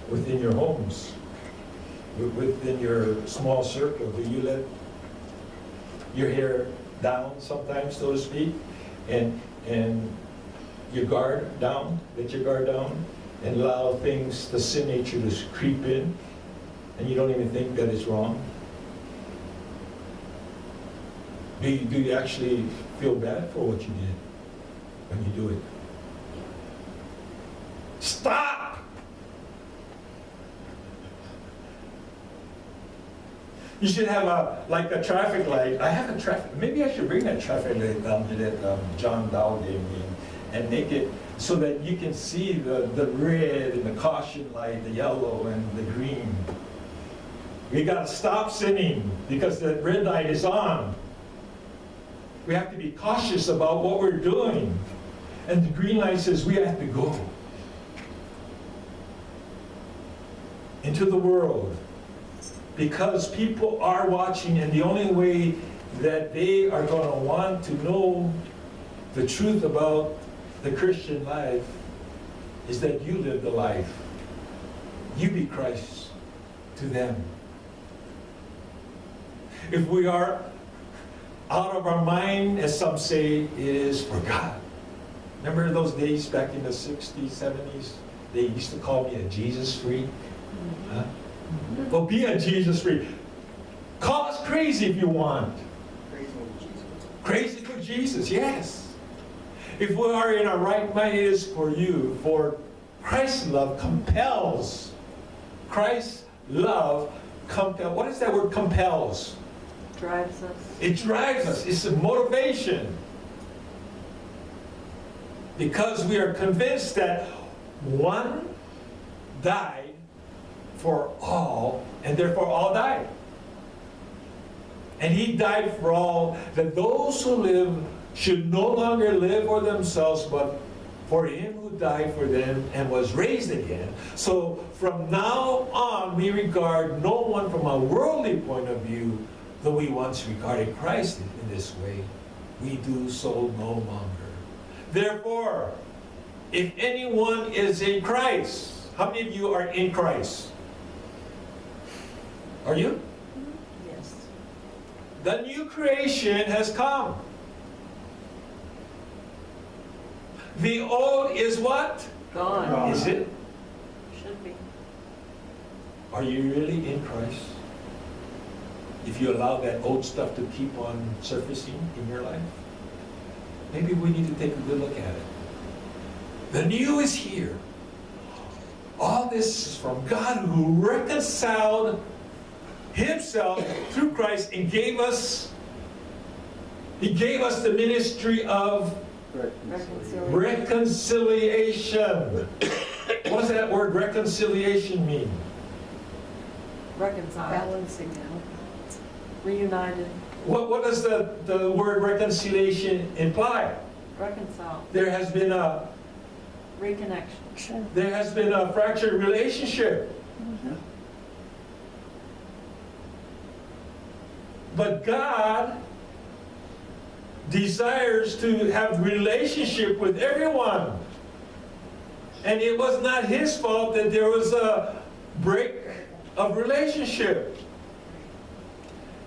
within your homes, within your small circle? Do you let your hair down sometimes, so to speak, and your guard down, let your guard down, and allow things, the sin nature to creep in, and you don't even think that it's wrong? Do you actually feel bad for what you did when you do it? Stop! You should have a traffic light. I have a traffic, maybe I should bring that traffic light down that John Dow gave me and make it so that you can see the red and the caution light, the yellow and the green. We got to stop sinning because the red light is on. We have to be cautious about what we're doing. And the green light says we have to go into the world because people are watching, and the only way that they are going to want to know the truth about the Christian life is that you live the life. You be Christ to them. If we are out of our mind, as some say, it is for God. Remember those days back in the 60s, 70s? They used to call me a Jesus freak. Huh? Well, be a Jesus freak. Call us crazy if you want. Crazy for Jesus, yes. If we are in our right mind, it is for you. For Christ's love compels. Christ's love compels. What is that word compels? Drives us. It drives us. It's a motivation. Because we are convinced that one died for all, and therefore all died. And he died for all, that those who live should no longer live for themselves, but for him who died for them and was raised again. So from now on, we regard no one from a worldly point of view, though we once regarded Christ in this way. We do so no longer. Therefore, if anyone is in Christ, how many of you are in Christ? Are you? Yes. The new creation has come. The old is what? Gone. Is it? Should be. Are you really in Christ? If you allow that old stuff to keep on surfacing in your life? Maybe we need to take a good look at it. The new is here. All this is from God who reconciled himself through Christ and gave us, he gave us the ministry of reconciliation. What does that word reconciliation mean? Reconcile. Balancing out. Reunited. What does the word reconciliation imply? Reconcile. There has been a reconnection. There has been a fractured relationship. Mm-hmm. But God desires to have relationship with everyone. And it was not his fault that there was a break of relationship.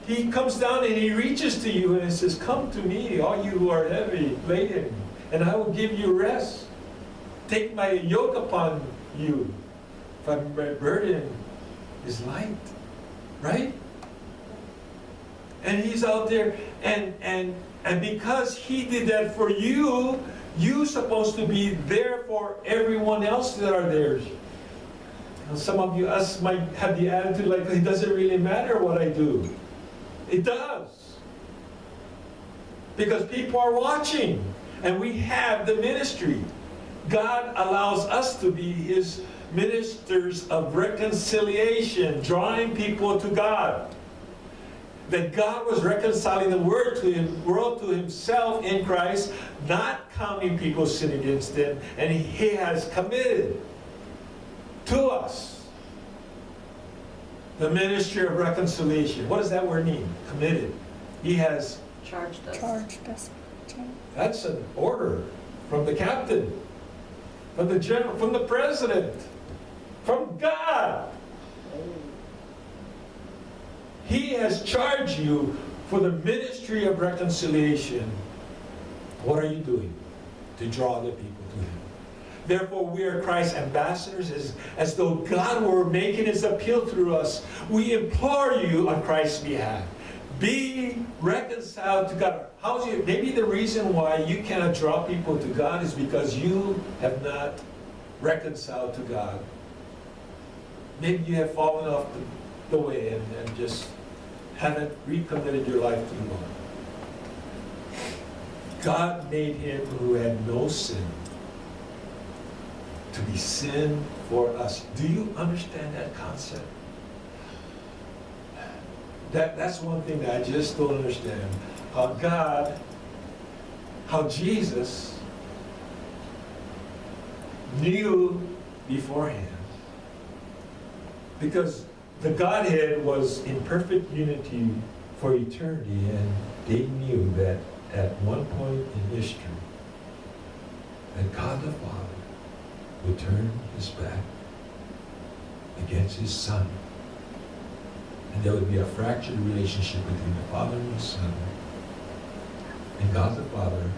He comes down and he reaches to you and he says, "Come to me, all you who are heavy laden, and I will give you rest. Take my yoke upon you, for my burden is light." Right? And he's out there, and because he did that for you, you're supposed to be there for everyone else that are there. Now, some of us might have the attitude like, it doesn't really matter what I do. It does. Because people are watching, and we have the ministry. God allows us to be his ministers of reconciliation, drawing people to God. That God was reconciling the world to himself in Christ, not counting people's sin against him, and he has committed to us the ministry of reconciliation. What does that word mean? Committed. He has charged us. That's an order from the captain, from the general, from the president, from God. He has charged you for the ministry of reconciliation. What are you doing to draw other people to Him? Therefore, we are Christ's ambassadors, as though God were making His appeal through us. We implore you on Christ's behalf. Be reconciled to God. Maybe the reason why you cannot draw people to God is because you have not reconciled to God. Maybe you have fallen off the way and just haven't recommitted your life to the Lord. God made Him who had no sin to be sin for us. Do you understand that concept? That's one thing that I just don't understand. How Jesus knew beforehand. Because the Godhead was in perfect unity for eternity, and they knew that at one point in history, that God the Father would turn His back against His Son. And there would be a fractured relationship between the Father and the Son. And God the Father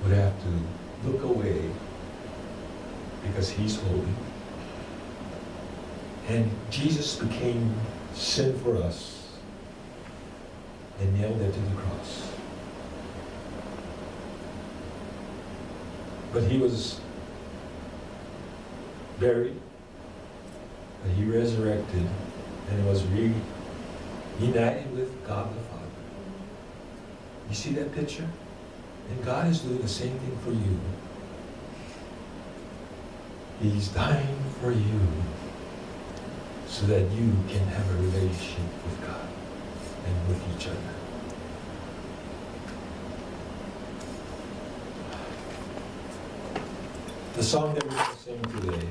would have to look away because He's holy. And Jesus became sin for us and nailed it to the cross. But He was buried, but He resurrected and was reunited with God the Father. You see that picture? And God is doing the same thing for you. He's dying for you so that you can have a relationship with God and with each other. The song that we're going to sing today